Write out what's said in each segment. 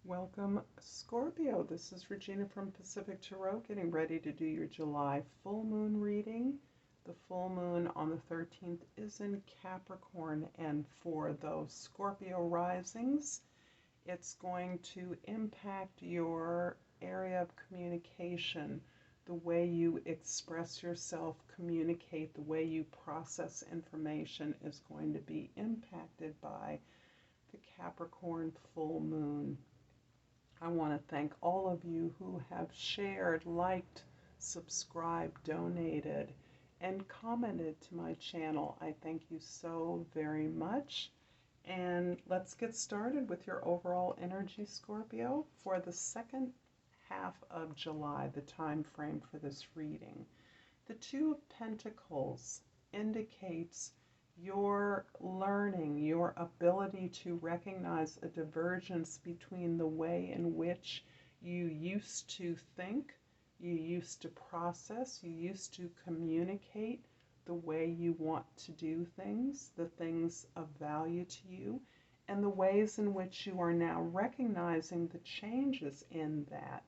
Welcome, Scorpio. This is Regina from Pacific Tarot, getting ready to do your July full moon reading. The full moon on the 13th is in Capricorn, and for those Scorpio risings, it's going to impact your area of communication, the way you express yourself, communicate, the way you process information is going to be impacted by the Capricorn full moon. I want to thank all of you who have shared, liked, subscribed, donated, and commented to my channel. I thank you so very much. And let's get started with your overall energy, Scorpio, for the second half of July, the time frame for this reading. The Two of Pentacles indicates your learning, your ability to recognize a divergence between the way in which you used to think, you used to process, you used to communicate the way you want to do things, the things of value to you, and the ways in which you are now recognizing the changes in that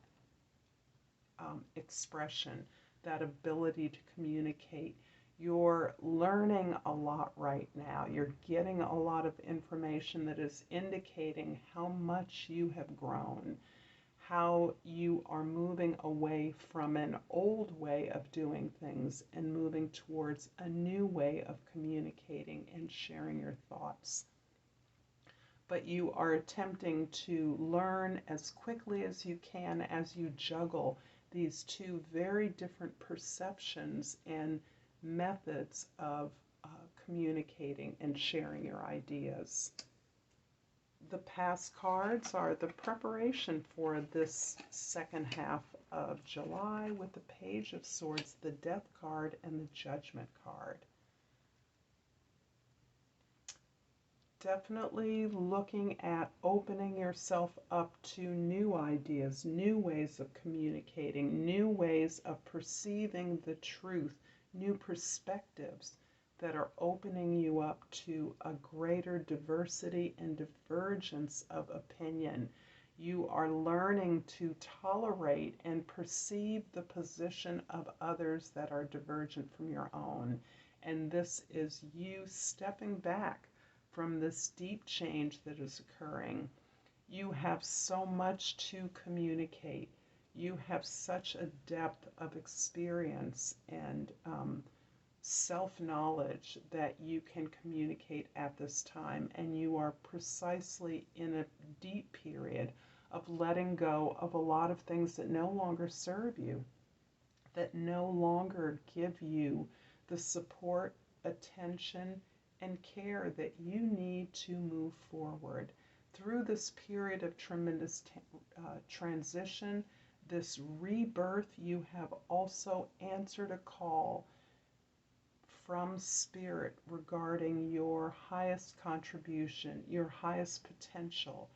expression, that ability to communicate. You're learning a lot right now. You're getting a lot of information that is indicating how much you have grown, how you are moving away from an old way of doing things and moving towards a new way of communicating and sharing your thoughts. But you are attempting to learn as quickly as you can as you juggle these two very different perceptions and methods of communicating and sharing your ideas. The past cards are the preparation for this second half of July with the Page of Swords, the Death card, and the Judgment card. Definitely looking at opening yourself up to new ideas, new ways of communicating, new ways of perceiving the truth, new perspectives that are opening you up to a greater diversity and divergence of opinion. You are learning to tolerate and perceive the position of others that are divergent from your own. And this is you stepping back from this deep change that is occurring. You have so much to communicate. You have such a depth of experience and self-knowledge that you can communicate at this time, and you are precisely in a deep period of letting go of a lot of things that no longer serve you, that no longer give you the support, attention, and care that you need to move forward. Through this period of tremendous transition, this rebirth, you have also answered a call from Spirit regarding your highest contribution, your highest potential,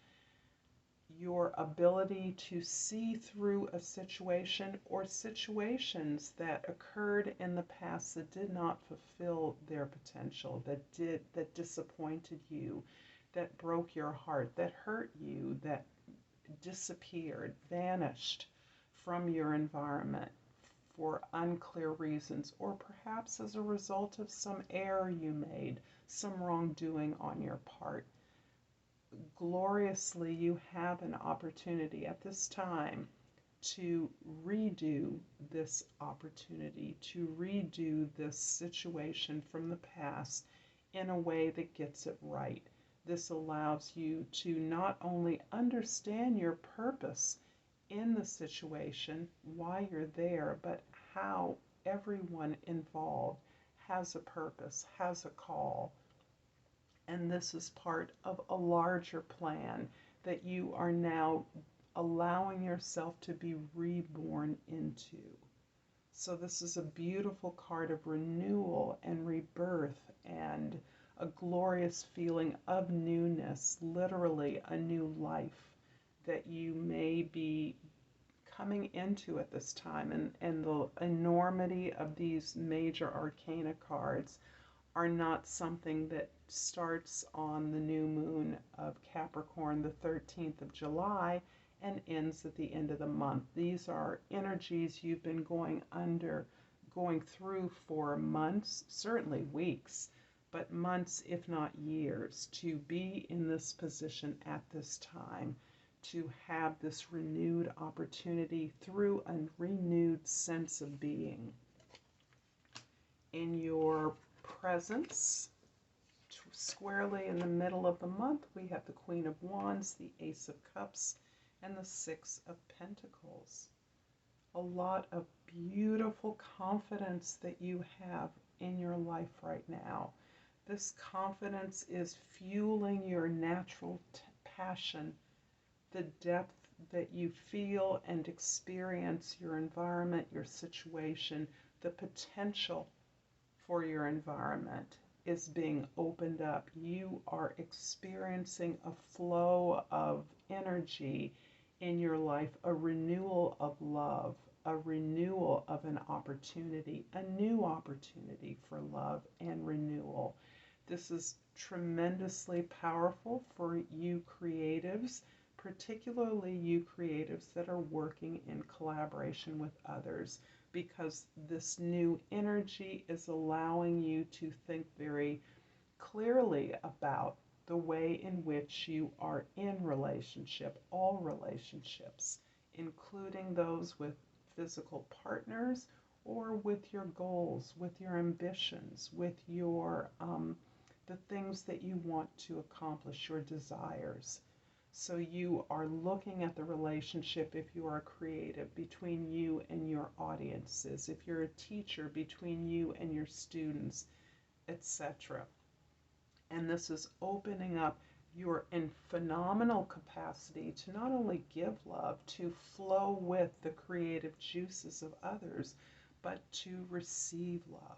your ability to see through a situation or situations that occurred in the past that did not fulfill their potential, that disappointed you, that broke your heart, that hurt you, that disappeared, vanished from your environment for unclear reasons, or perhaps as a result of some error you made, some wrongdoing on your part. Gloriously, you have an opportunity at this time to redo this opportunity, to redo this situation from the past in a way that gets it right. This allows you to not only understand your purpose in the situation, why you're there, but how everyone involved has a purpose, has a call. And this is part of a larger plan that you are now allowing yourself to be reborn into. So this is a beautiful card of renewal and rebirth and a glorious feeling of newness, literally a new life that you may be coming into at this time. And the enormity of these major arcana cards are not something that starts on the new moon of Capricorn, the 13th of July, and ends at the end of the month. These are energies you've been going through for months, certainly weeks, but months, if not years, to be in this position at this time, to have this renewed opportunity through a renewed sense of being. In your presence, squarely in the middle of the month, we have the Queen of Wands, the Ace of Cups, and the Six of Pentacles. A lot of beautiful confidence that you have in your life right now. This confidence is fueling your natural passion, the depth that you feel and experience your environment, your situation, the potential for your environment is being opened up. You are experiencing a flow of energy in your life, a renewal of love, a renewal of an opportunity, a new opportunity for love and renewal. This is tremendously powerful for you creatives, particularly you creatives that are working in collaboration with others, because this new energy is allowing you to think very clearly about the way in which you are in relationship, all relationships, including those with physical partners or with your goals, with your ambitions, with your the things that you want to accomplish, your desires. So you are looking at the relationship, if you are a creative, between you and your audiences, if you're a teacher, between you and your students, etc. And this is opening up your phenomenal capacity to not only give love, to flow with the creative juices of others, but to receive love.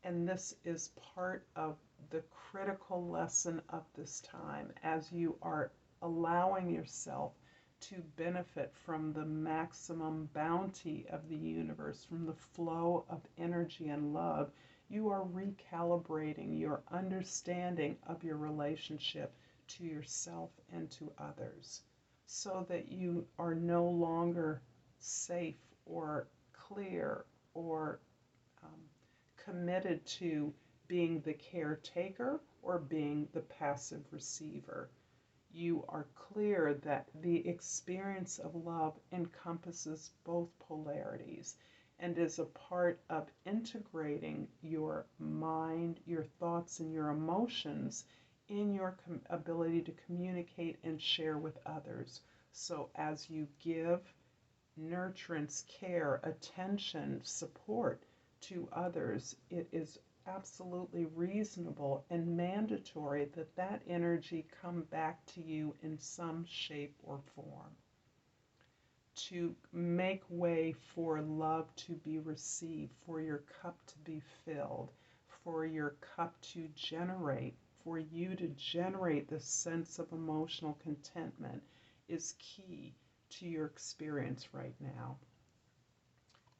And this is part of the critical lesson of this time, as you are allowing yourself to benefit from the maximum bounty of the universe, from the flow of energy and love. You are recalibrating your understanding of your relationship to yourself and to others, so that you are no longer safe or clear or committed to being the caretaker or being the passive receiver. You are clear that the experience of love encompasses both polarities and is a part of integrating your mind, your thoughts, and your emotions in your ability to communicate and share with others. So as you give nurturance, care, attention, support to others, it is absolutely reasonable and mandatory that that energy come back to you in some shape or form, to make way for love to be received, for your cup to be filled, for your cup to generate, for you to generate this sense of emotional contentment is key to your experience right now.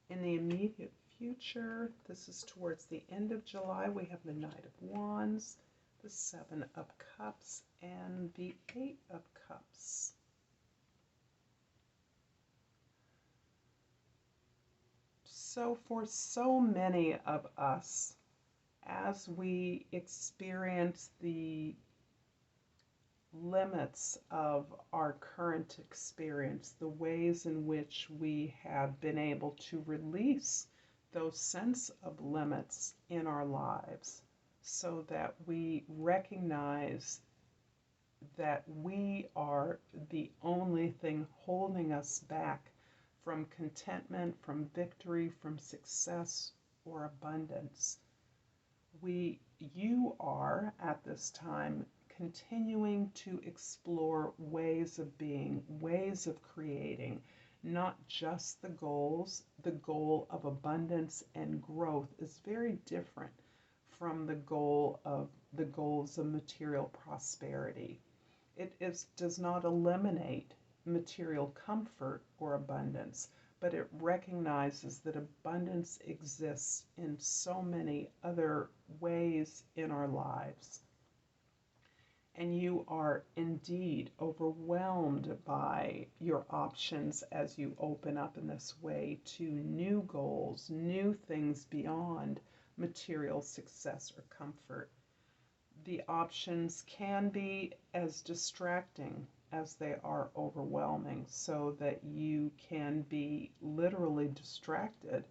In the immediate future, this is towards the end of July, we have the Knight of Wands, the Seven of Cups, and the Eight of Cups. So for so many of us, as we experience the limits of our current experience, the ways in which we have been able to release those sense of limits in our lives, so that we recognize that we are the only thing holding us back from contentment, from victory, from success or abundance. You are at this time continuing to explore ways of being, ways of creating, not just the goals. The goal of abundance and growth is very different from the goals of material prosperity. It does not eliminate material comfort or abundance, but it recognizes that abundance exists in so many other ways in our lives. And you are indeed overwhelmed by your options as you open up in this way to new goals, new things beyond material success or comfort. The options can be as distracting as they are overwhelming, so that you can be literally distracted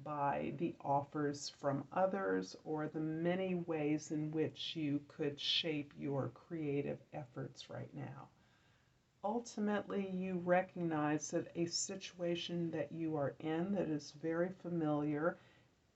by the offers from others or the many ways in which you could shape your creative efforts right now. Ultimately, you recognize that a situation that you are in that is very familiar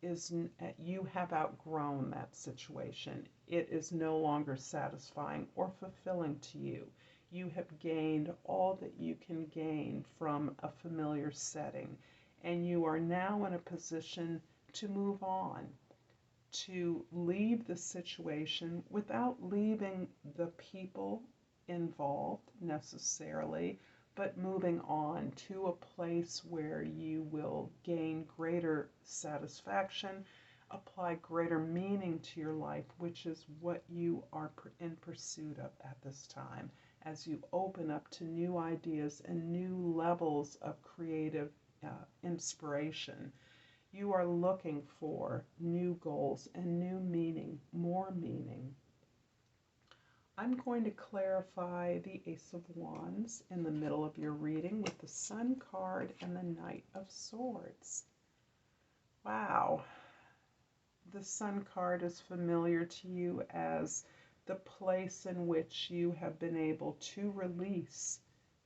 is you have outgrown that situation. It is no longer satisfying or fulfilling to you. You have gained all that you can gain from a familiar setting, and you are now in a position to move on, to leave the situation without leaving the people involved necessarily, but moving on to a place where you will gain greater satisfaction, apply greater meaning to your life, which is what you are in pursuit of at this time, as you open up to new ideas and new levels of creative inspiration. You are looking for new goals and new meaning, more meaning. I'm going to clarify the Ace of Wands in the middle of your reading with the Sun card and the Knight of Swords. Wow. The Sun card is familiar to you as the place in which you have been able to release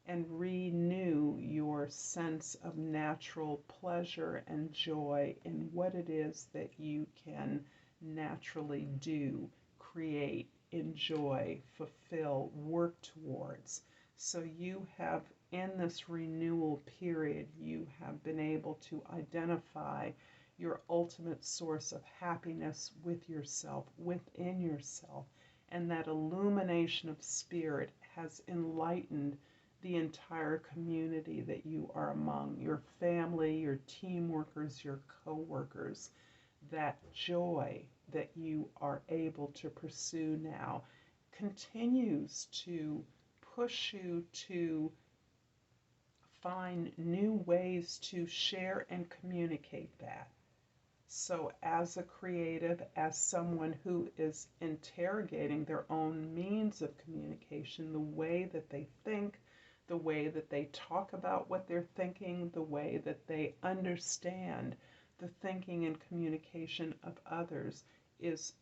and renew your sense of natural pleasure and joy in what it is that you can naturally do, create, enjoy, fulfill, work towards. So you have, in this renewal period, you have been able to identify your ultimate source of happiness with yourself, within yourself, and that illumination of spirit has enlightened the entire community that you are among, your family, your team workers, your co-workers. That joy that you are able to pursue now continues to push you to find new ways to share and communicate that. So as a creative, as someone who is interrogating their own means of communication, the way that they think, the way that they talk about what they're thinking, the way that they understand the thinking and communication of others, is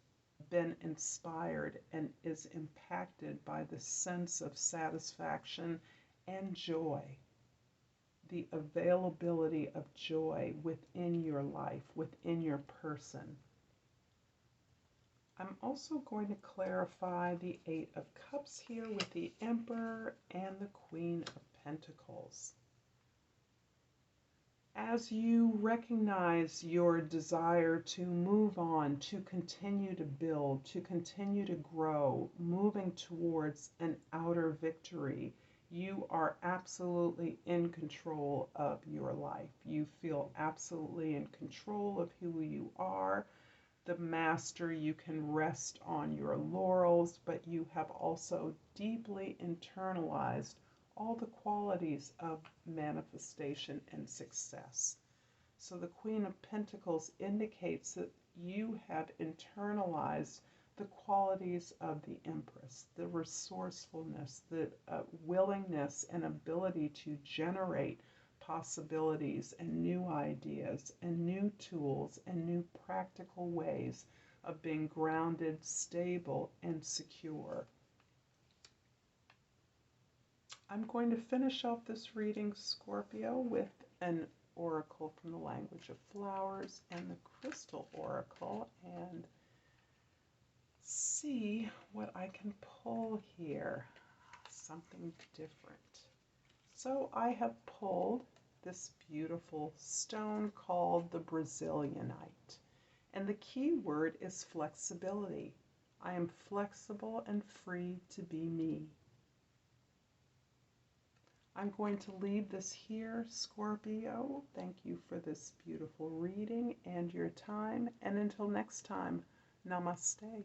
been inspired and is impacted by the sense of satisfaction and joy, the availability of joy within your life, within your person. I'm also going to clarify the Eight of Cups here with the Emperor and the Queen of Pentacles. As you recognize your desire to move on, to continue to build, to continue to grow, moving towards an outer victory, you are absolutely in control of your life. You feel absolutely in control of who you are. The master, you can rest on your laurels, but you have also deeply internalized all the qualities of manifestation and success. So the Queen of Pentacles indicates that you have internalized the qualities of the Empress, the resourcefulness, the willingness and ability to generate possibilities and new ideas and new tools and new practical ways of being grounded, stable, and secure. I'm going to finish off this reading, Scorpio, with an oracle from the language of flowers and the crystal oracle, and see what I can pull here. Something different. So I have pulled this beautiful stone called the Brazilianite, and the key word is flexibility. I am flexible and free to be me. I'm going to leave this here, Scorpio. Thank you for this beautiful reading and your time. And until next time, namaste.